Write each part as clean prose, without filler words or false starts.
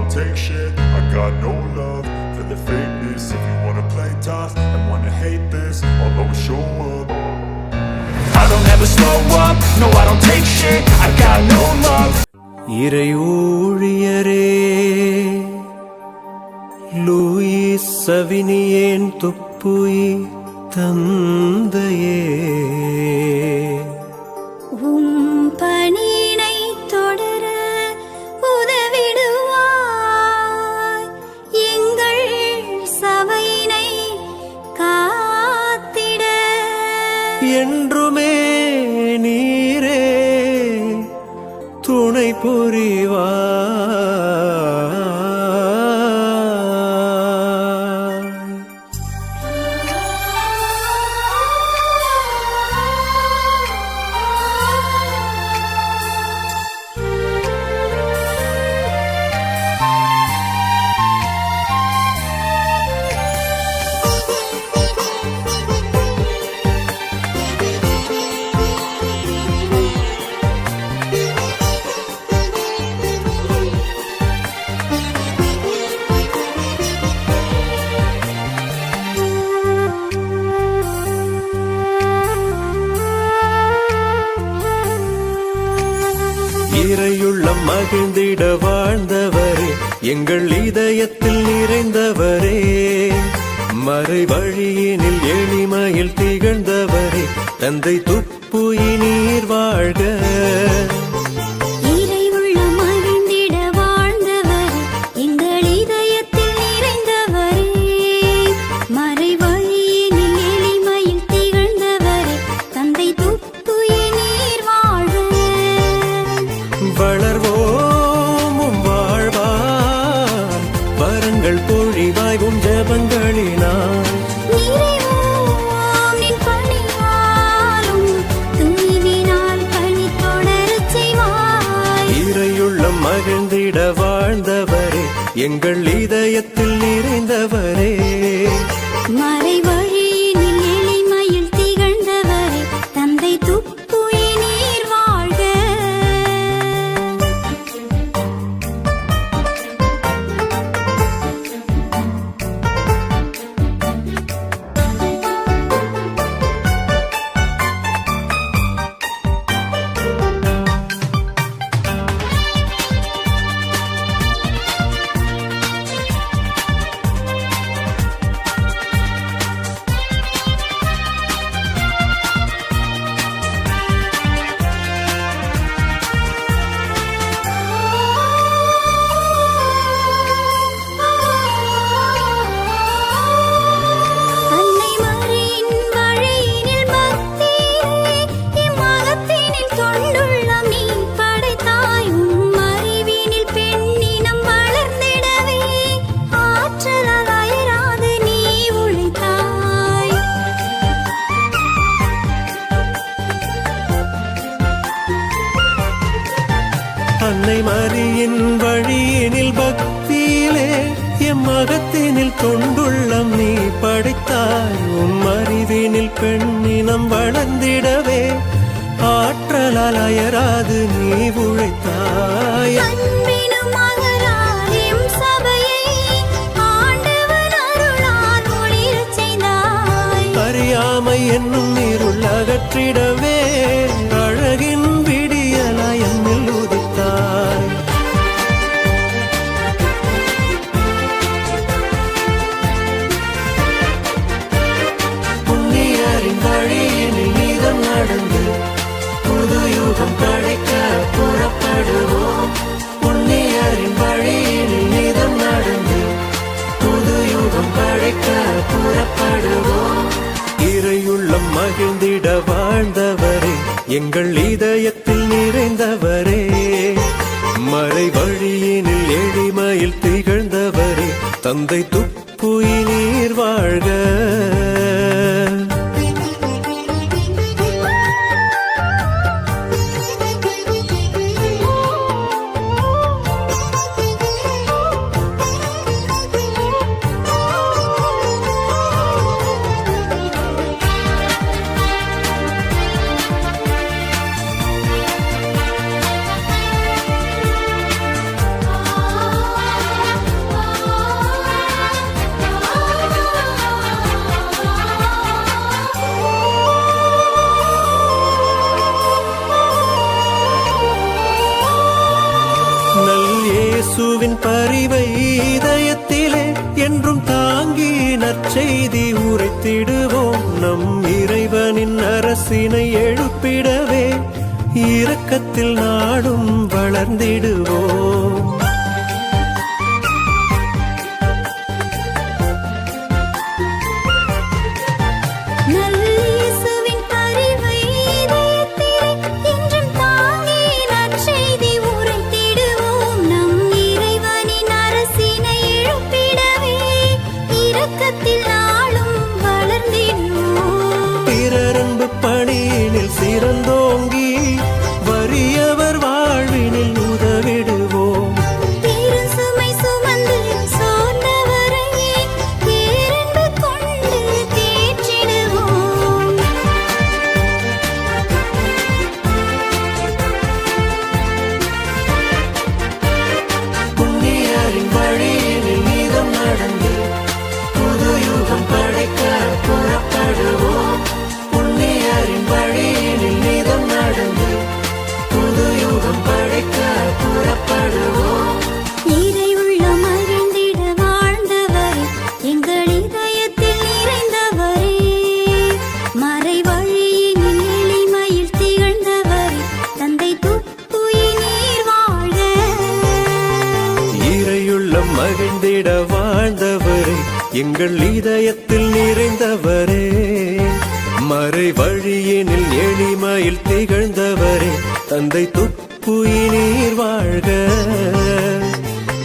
don't take shit. I got no love for the fakeness. If you wanna play tough and wanna hate this, I'll always show up. I don't ever slow up, no I don't take shit. I got no love. இறையூழியரே Louis Savinien Dupuis தந்தையே பணினை தொடர உதவிடுவாய் எங்கள் சபையினை காத்திட என்றுமே நீரே துணை புரிவாய். இறையுள்ளம் மகிழ்ந்திட வாழ்ந்தவரே எங்கள் இதயத்தில் நிறைந்தவரே மறை வழியினில் எளிமையில் திகழ்ந்தவரே தந்தை துப்புயி நீர் வாழ்க. வளர்வோமும் வாழ்வாய் வரங்கள் பொழிவாய்வும் ஜபங்களினால் இறையுள்ளம் மகிழ்ந்திட வாழ்ந்தவரே எங்கள் இதயத்தில் நிறைந்தவரே மறை வழியினில் எளிமையில் திகழ்ந்தவரே தந்தை துப்புயி நீர் வாழ்க. அன்னை மரியின் வழியினில் பக்தியிலே எம் மகத்தினில் தொண்டுள்ளம் நீ படைத்தாய் உம் அறிவினில் பெண்ணினம் வளர்ந்திடவே ஆற்றலால் அயராது நீ உழைத்தாய். அறியாமை என்னும் இருள் அகற்றிடவே அழகின் விடியலாய் என்னில் உதித்தாய். புண்ணியரின் வழியினில் நீதம் நடந்து புது யுகம் படைக்க புறப்படுவோம். புண்ணியரின் வழியினில் நீதம் நடந்து புது யுகம் படைக்க புறப்படுவோம். இறையுள்ளம் மகிழ்ந்திட வாழ்ந்தவரே எங்கள் இதயத்தில் நிறைந்தவரே மறை வழியினில் எளிமையில் திகழ்ந்தவரே தந்தை துப்புயி நீர் வாழ்க. இயேசுவின் பரிவை இதயத்திலே என்றும் தாங்கி நற்செய்தி உரைத்திடுவோம். நம் இறைவனின் அரசினை எழுப்பிடவே இரக்கத்தில் நாடும் வளர்ந்திடுவோம். நல்லியேசுவின் பரிவை இதயத்திலே என்றும் தாங்கி நற்செய்தி உரைத்திடுவோம். நம் இறைவனின் அரசினை எழுப்பிடவே இரக்கத்தில் நாளும் வளர்ந்திடுவோம். பிறரன்பு பணியினில் சிறந்தோங்கி வறியவர் வாழ்வினில் உதவிடுவோம். பெருசுமை சுமந்து சோர்ந்தவரை பேரன்பு கொண்டு தேற்றிடுவோம். புண்ணியரின் வழியினில் நீதம் நடந்து புது யுகம் படைக்க புறப்படுவோம். புண்ணியரின் வழியினில் நீதம் நடந்து புது யுகம் படைக்க புறப்படுவோம். இறை உள்ள மகிழ்ந்திட வாழ்ந்தவரே எங்கள் இதயத்தில் நிறைந்தவரே, மறை வழியினில் எளிமையில் திகழ்ந்தவரே தந்தை துப்புயினீர் வாழ்க. இறையுள்ளம் மகிழ்ந்திட வாழ்ந்தவரே எங்கள் இதயத்தில் நிறைந்தவரே, மறை வழியினில் எளிமையில் திகழ்ந்தவரே தந்தை துப்புயினீர் வாழ்க.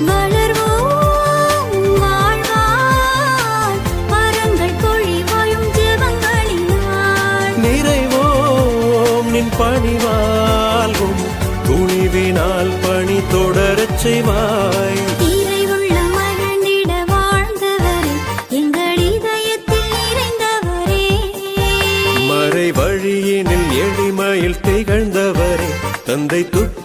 வளர்வோம் வாழ்வாய் வரங்கள் பொழிவாயும் ஜெபங்களினால். நிறைவோம் நின் பணிவால்வும் துணிவினால் பணி தொடரச் செய்வாய். இறை உள்ள மகிழ்ந்திட வாழ்ந்தவரே எங்கள் இதயத்தில் நிறைந்தவரே, மறை வழியினில் எளிமையில் திகழ்ந்தவரே தந்தை துப்பு